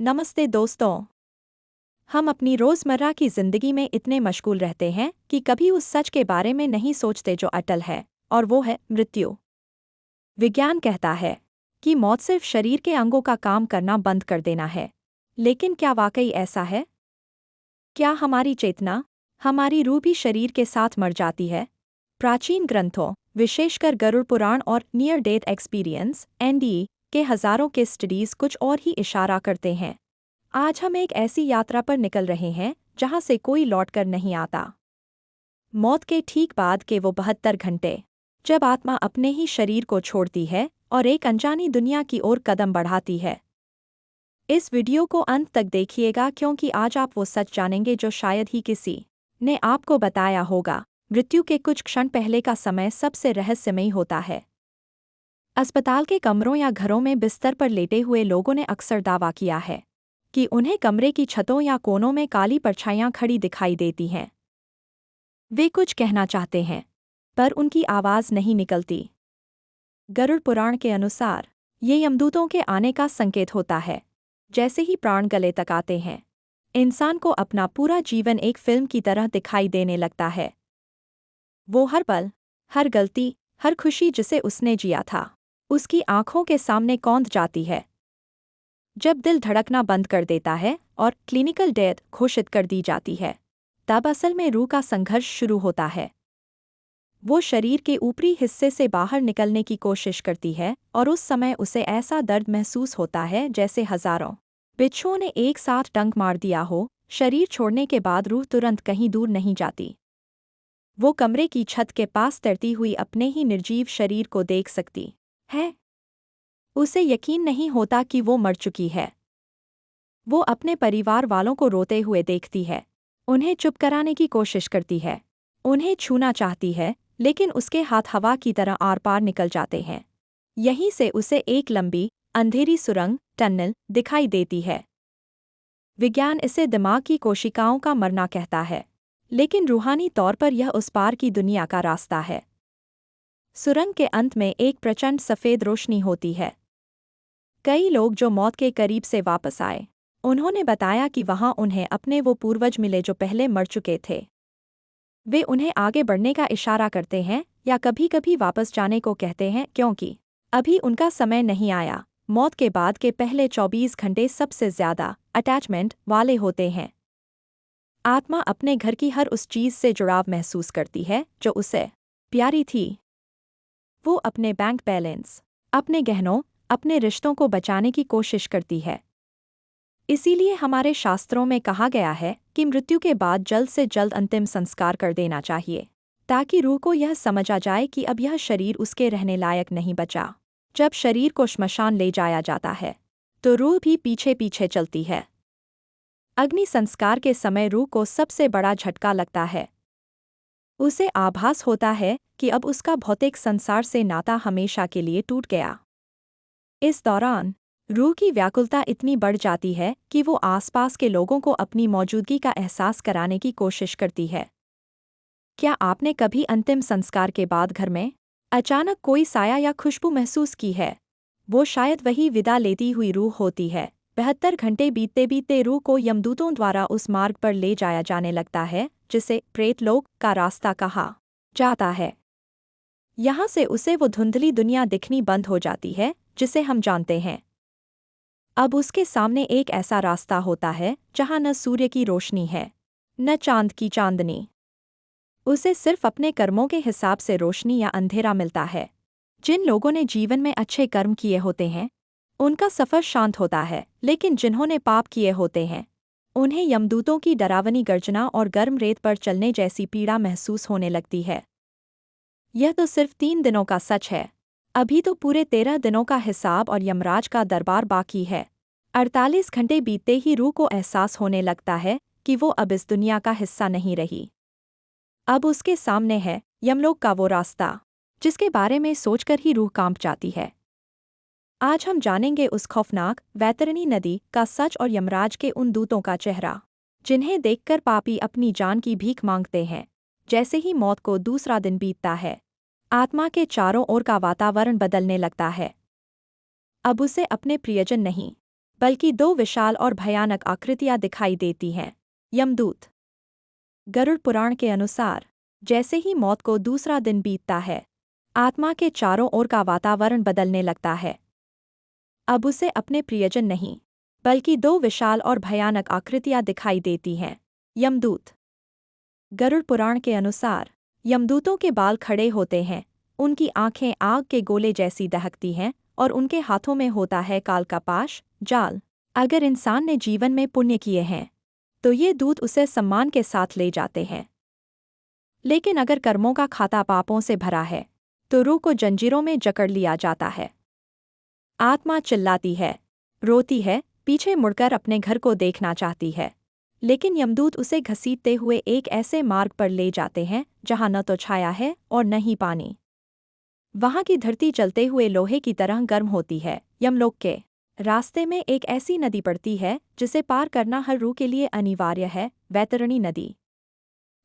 नमस्ते दोस्तों। हम अपनी रोज़मर्रा की ज़िंदगी में इतने मशगूल रहते हैं कि कभी उस सच के बारे में नहीं सोचते जो अटल है, और वो है मृत्यु। विज्ञान कहता है कि मौत सिर्फ शरीर के अंगों का काम करना बंद कर देना है, लेकिन क्या वाकई ऐसा है? क्या हमारी चेतना, हमारी रूह भी शरीर के साथ मर जाती है? प्राचीन ग्रंथों, विशेषकर गरुड़ पुराण और नियर डेथ एक्सपीरियंस (NDE) के हज़ारों के स्टडीज़ कुछ और ही इशारा करते हैं। आज हम एक ऐसी यात्रा पर निकल रहे हैं जहां से कोई लौटकर नहीं आता। मौत के ठीक बाद के वो 72 घंटे, जब आत्मा अपने ही शरीर को छोड़ती है और एक अनजानी दुनिया की ओर कदम बढ़ाती है। इस वीडियो को अंत तक देखिएगा क्योंकि आज आप वो सच जानेंगे जो शायद ही किसी ने आपको बताया होगा। मृत्यु के कुछ क्षण पहले का समय सबसे रहस्यमयी होता है। अस्पताल के कमरों या घरों में बिस्तर पर लेटे हुए लोगों ने अक्सर दावा किया है कि उन्हें कमरे की छतों या कोनों में काली परछाइयां खड़ी दिखाई देती हैं। वे कुछ कहना चाहते हैं, पर उनकी आवाज़ नहीं निकलती। गरुड़ पुराण के अनुसार ये यमदूतों के आने का संकेत होता है। जैसे ही प्राण गले तक आते हैं, इंसान को अपना पूरा जीवन एक फिल्म की तरह दिखाई देने लगता है। वो हर पल, हर गलती, हर खुशी जिसे उसने जिया था, उसकी आंखों के सामने कौंध जाती है। जब दिल धड़कना बंद कर देता है और क्लिनिकल डेथ घोषित कर दी जाती है, तब असल में रूह का संघर्ष शुरू होता है। वो शरीर के ऊपरी हिस्से से बाहर निकलने की कोशिश करती है और उस समय उसे ऐसा दर्द महसूस होता है जैसे हजारों बिच्छुओं ने एक साथ डंक मार दिया हो। शरीर छोड़ने के बाद रूह तुरंत कहीं दूर नहीं जाती। वो कमरे की छत के पास तैरती हुई अपने ही निर्जीव शरीर को देख सकती है। उसे यकीन नहीं होता कि वो मर चुकी है। वो अपने परिवार वालों को रोते हुए देखती है, उन्हें चुप कराने की कोशिश करती है, उन्हें छूना चाहती है, लेकिन उसके हाथ हवा की तरह आर पार निकल जाते हैं। यहीं से उसे एक लंबी, अंधेरी सुरंग टनल दिखाई देती है। विज्ञान इसे दिमाग की कोशिकाओं का मरना कहता है, लेकिन रूहानी तौर पर यह उस पार की दुनिया का रास्ता है। सुरंग के अंत में एक प्रचंड सफ़ेद रोशनी होती है। कई लोग जो मौत के करीब से वापस आए, उन्होंने बताया कि वहां उन्हें अपने वो पूर्वज मिले जो पहले मर चुके थे। वे उन्हें आगे बढ़ने का इशारा करते हैं या कभी-कभी वापस जाने को कहते हैं क्योंकि अभी उनका समय नहीं आया। मौत के बाद के पहले 24 घंटे सबसे ज्यादा अटैचमेंट वाले होते हैं। आत्मा अपने घर की हर उस चीज से जुड़ाव महसूस करती है जो उसे प्यारी थी। वो अपने बैंक बैलेंस, अपने गहनों, अपने रिश्तों को बचाने की कोशिश करती है। इसीलिए हमारे शास्त्रों में कहा गया है कि मृत्यु के बाद जल्द से जल्द अंतिम संस्कार कर देना चाहिए, ताकि रूह को यह समझ आ जाए कि अब यह शरीर उसके रहने लायक नहीं बचा। जब शरीर को श्मशान ले जाया जाता है, तो रूह भी पीछे पीछे चलती है। अग्नि संस्कार के समय रूह को सबसे बड़ा झटका लगता है। उसे आभास होता है कि अब उसका भौतिक संसार से नाता हमेशा के लिए टूट गया। इस दौरान रूह की व्याकुलता इतनी बढ़ जाती है कि वो आसपास के लोगों को अपनी मौजूदगी का एहसास कराने की कोशिश करती है। क्या आपने कभी अंतिम संस्कार के बाद घर में अचानक कोई साया या खुशबू महसूस की है? वो शायद वही विदा लेती हुई रूह होती है। 72 घंटे बीतते बीतते रूह को यमदूतों द्वारा उस मार्ग पर ले जाया जाने लगता है जिसे प्रेतलोक का रास्ता कहा जाता है। यहाँ से उसे वो धुंधली दुनिया दिखनी बंद हो जाती है जिसे हम जानते हैं। अब उसके सामने एक ऐसा रास्ता होता है जहां न सूर्य की रोशनी है, न चांद की चांदनी। उसे सिर्फ अपने कर्मों के हिसाब से रोशनी या अंधेरा मिलता है। जिन लोगों ने जीवन में अच्छे कर्म किए होते हैं, उनका सफ़र शांत होता है, लेकिन जिन्होंने पाप किए होते हैं, उन्हें यमदूतों की डरावनी गर्जना और गर्म रेत पर चलने जैसी पीड़ा महसूस होने लगती है। यह तो सिर्फ 3 दिनों का सच है। अभी तो पूरे 13 दिनों का हिसाब और यमराज का दरबार बाकी है। 48 घंटे बीतते ही रूह को एहसास होने लगता है कि वो अब इस दुनिया का हिस्सा नहीं रही। अब उसके सामने है यमलोक का वो रास्ता, जिसके बारे में सोचकर ही रूह कांप जाती है। आज हम जानेंगे उस खौफनाक वैतरणी नदी का सच और यमराज के उन दूतों का चेहरा, जिन्हें देखकर पापी अपनी जान की भीख मांगते हैं। जैसे ही मौत को दूसरा दिन बीतता है, आत्मा के चारों ओर का वातावरण बदलने लगता है। अब उसे अपने प्रियजन नहीं, बल्कि दो विशाल और भयानक आकृतियां दिखाई देती हैं। यमदूत। गरुड़ पुराण के अनुसार जैसे ही मौत को दूसरा दिन बीतता है, आत्मा के चारों ओर का वातावरण बदलने लगता है। अब उसे अपने प्रियजन नहीं, बल्कि दो विशाल और भयानक आकृतियां दिखाई देती हैं। यमदूत। गरुड़ पुराण के अनुसार यमदूतों के बाल खड़े होते हैं, उनकी आंखें आग के गोले जैसी दहकती हैं और उनके हाथों में होता है काल का पाश, जाल। अगर इंसान ने जीवन में पुण्य किए हैं तो ये दूत उसे सम्मान के साथ ले जाते हैं। लेकिन अगर कर्मों का खाता पापों से भरा है तो रूह को जंजीरों में जकड़ लिया जाता है। आत्मा चिल्लाती है, रोती है, पीछे मुड़कर अपने घर को देखना चाहती है, लेकिन यमदूत उसे घसीटते हुए एक ऐसे मार्ग पर ले जाते हैं जहां न तो छाया है और न ही पानी। वहां की धरती जलते हुए लोहे की तरह गर्म होती है। यमलोक के रास्ते में एक ऐसी नदी पड़ती है जिसे पार करना हर रूह के लिए अनिवार्य है, वैतरणी नदी।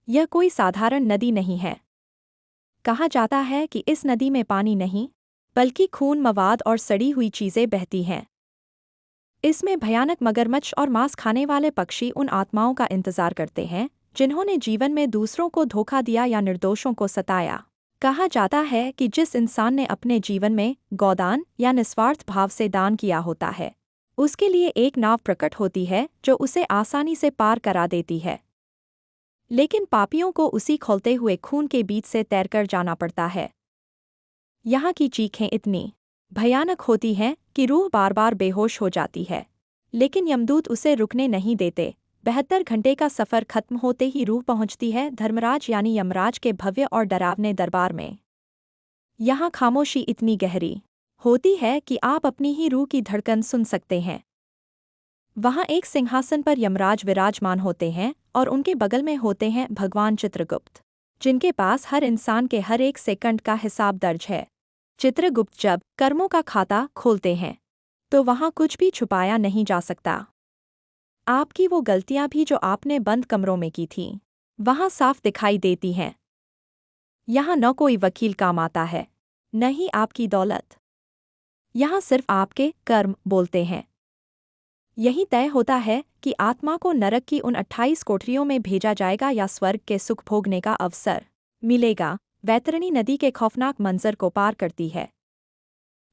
यह कोई साधारण नदी नहीं है। कहा जाता है कि इस नदी में पानी नहीं, बल्कि खून, मवाद और सड़ी हुई चीजें बहती हैं। इसमें भयानक मगरमच्छ और मांस खाने वाले पक्षी उन आत्माओं का इंतजार करते हैं जिन्होंने जीवन में दूसरों को धोखा दिया या निर्दोषों को सताया। कहा जाता है कि जिस इंसान ने अपने जीवन में गौदान या निस्वार्थ भाव से दान किया होता है, उसके लिए एक नाव प्रकट होती है जो उसे आसानी से पार करा देती है। लेकिन पापियों को उसी खौलते हुए खून के बीच से तैरकर जाना पड़ता है। यहाँ की चीखें इतनी भयानक होती हैं कि रूह बार बार बेहोश हो जाती है, लेकिन यमदूत उसे रुकने नहीं देते। 72 घंटे का सफ़र खत्म होते ही रूह पहुंचती है धर्मराज यानी यमराज के भव्य और डरावने दरबार में। यहाँ खामोशी इतनी गहरी होती है कि आप अपनी ही रूह की धड़कन सुन सकते हैं। वहाँ एक सिंहासन पर यमराज विराजमान होते हैं और उनके बगल में होते हैं भगवान चित्रगुप्त, जिनके पास हर इंसान के हर एक सेकंड का हिसाब दर्ज है। चित्रगुप्त जब कर्मों का खाता खोलते हैं तो वहाँ कुछ भी छुपाया नहीं जा सकता। आपकी वो गलतियां भी जो आपने बंद कमरों में की थीं, वहाँ साफ दिखाई देती हैं। यहाँ न कोई वकील काम आता है, न ही आपकी दौलत। यहाँ सिर्फ आपके कर्म बोलते हैं। यही तय होता है कि आत्मा को नरक की उन 28 कोठरियों में भेजा जाएगा या स्वर्ग के सुख भोगने का अवसर मिलेगा। वैतरणी नदी के खौफनाक मंजर को पार करती है।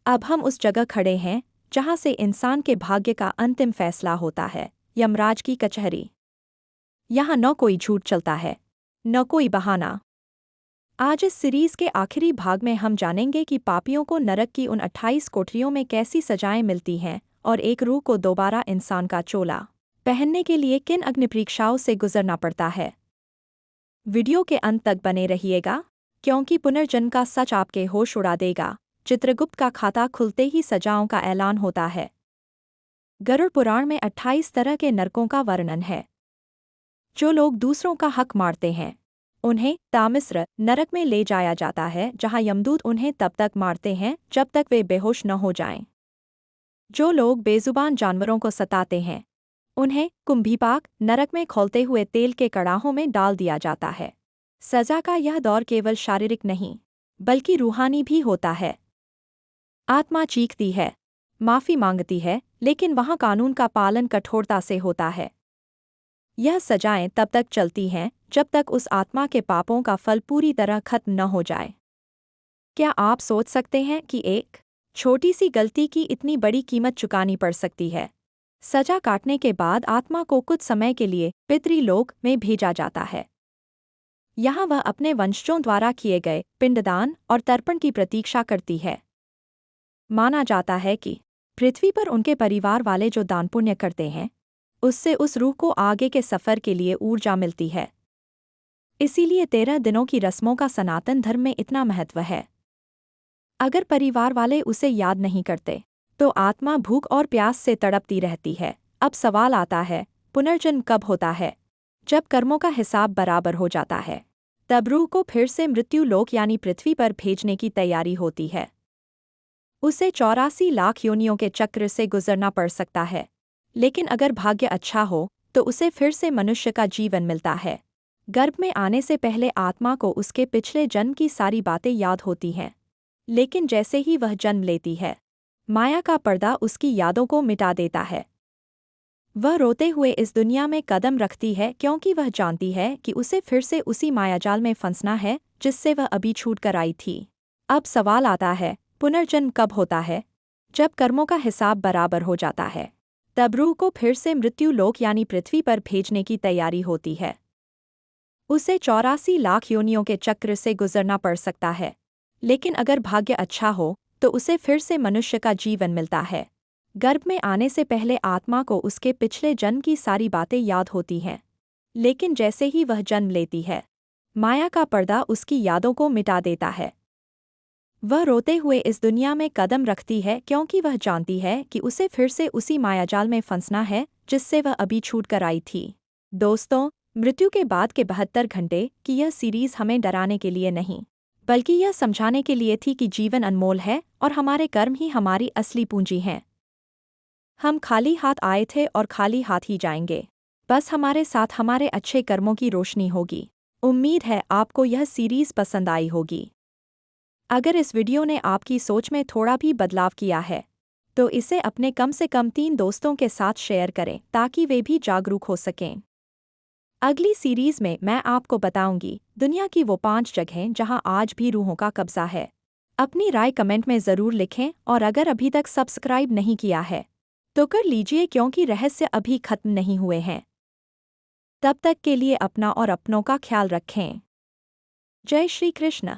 अब हम उस जगह खड़े हैं जहाँ से इंसान के भाग्य का अंतिम फैसला होता है, यमराज की कचहरी। यहाँ न कोई झूठ चलता है, न कोई बहाना। आज इस सीरीज के आखिरी भाग में हम जानेंगे कि पापियों को नरक की उन 28 कोठरियों में कैसी सजाएं मिलती हैं और एक रूह को दोबारा इंसान का चोला पहनने के लिए किन अग्निपरीक्षाओं से गुजरना पड़ता है। वीडियो के अंत तक बने रहिएगा, क्योंकि पुनर्जन्म का सच आपके होश उड़ा देगा। चित्रगुप्त का खाता खुलते ही सजाओं का ऐलान होता है। गरुड़ पुराण में 28 तरह के नरकों का वर्णन है। जो लोग दूसरों का हक मारते हैं, उन्हें तामिस्र नरक में ले जाया जाता है, जहां यमदूत उन्हें तब तक मारते हैं जब तक वे बेहोश न हो जाएं। जो लोग बेजुबान जानवरों को सताते हैं, उन्हें कुंभीपाक नरक में खौलते हुए तेल के कड़ाहों में डाल दिया जाता है। सजा का यह दौर केवल शारीरिक नहीं, बल्कि रूहानी भी होता है। आत्मा चीखती है, माफ़ी मांगती है, लेकिन वहाँ कानून का पालन कठोरता से होता है। यह सजाएं तब तक चलती हैं जब तक उस आत्मा के पापों का फल पूरी तरह खत्म न हो जाए। क्या आप सोच सकते हैं कि एक छोटी सी गलती की इतनी बड़ी कीमत चुकानी पड़ सकती है? सजा काटने के बाद आत्मा को कुछ समय के लिए पितृलोक में भेजा जाता है। यहाँ वह अपने वंशजों द्वारा किए गए पिंडदान और तर्पण की प्रतीक्षा करती है। माना जाता है कि पृथ्वी पर उनके परिवार वाले जो दान पुण्य करते हैं, उससे उस रूह को आगे के सफ़र के लिए ऊर्जा मिलती है। इसीलिए 13 दिनों की रस्मों का सनातन धर्म में इतना महत्व है। अगर परिवार वाले उसे याद नहीं करते, तो आत्मा भूख और प्यास से तड़पती रहती है। अब सवाल आता है, पुनर्जन्म कब होता है? जब कर्मों का हिसाब बराबर हो जाता है, तब रूह को फिर से मृत्यु लोक यानी पृथ्वी पर भेजने की तैयारी होती है। उसे 84 लाख योनियों के चक्र से गुजरना पड़ सकता है, लेकिन अगर भाग्य अच्छा हो तो उसे फिर से मनुष्य का जीवन मिलता है। गर्भ में आने से पहले आत्मा को उसके पिछले जन्म की सारी बातें याद होती हैं, लेकिन जैसे ही वह जन्म लेती है, माया का पर्दा उसकी यादों को मिटा देता है। वह रोते हुए इस दुनिया में कदम रखती है क्योंकि वह जानती है कि उसे फिर से उसी मायाजाल में फंसना है जिससे वह अभी छूट कर आई थी। अब सवाल आता है, पुनर्जन्म कब होता है? जब कर्मों का हिसाब बराबर हो जाता है। तब रूह को फिर से मृत्यु लोक यानी पृथ्वी पर भेजने की तैयारी होती है। उसे 84 लाख योनियों के चक्र से गुजरना पड़ सकता है, लेकिन अगर भाग्य अच्छा हो तो उसे फिर से मनुष्य का जीवन मिलता है। गर्भ में आने से पहले आत्मा को उसके पिछले जन्म की सारी बातें याद होती हैं, लेकिन जैसे ही वह जन्म लेती है, माया का पर्दा उसकी यादों को मिटा देता है। वह रोते हुए इस दुनिया में कदम रखती है क्योंकि वह जानती है कि उसे फिर से उसी मायाजाल में फंसना है जिससे वह अभी छूट कर आई थी। दोस्तों, मृत्यु के बाद के 72 घंटे की यह सीरीज हमें डराने के लिए नहीं, बल्कि यह समझाने के लिए थी कि जीवन अनमोल है और हमारे कर्म ही हमारी असली पूंजी हैं। हम खाली हाथ आए थे और खाली हाथ ही जाएंगे। बस हमारे साथ हमारे अच्छे कर्मों की रोशनी होगी। उम्मीद है आपको यह सीरीज पसंद आई होगी। अगर इस वीडियो ने आपकी सोच में थोड़ा भी बदलाव किया है, तो इसे अपने कम से कम 3 दोस्तों के साथ शेयर करें ताकि वे भी जागरूक हो सकें। अगली सीरीज में मैं आपको बताऊंगी दुनिया की वो 5 जगहें जहां आज भी रूहों का कब्जा है। अपनी राय कमेंट में ज़रूर लिखें और अगर अभी तक सब्सक्राइब नहीं किया है, तो कर लीजिए क्योंकि रहस्य अभी खत्म नहीं हुए हैं। तब तक के लिए अपना और अपनों का ख्याल रखें। जय श्री कृष्ण।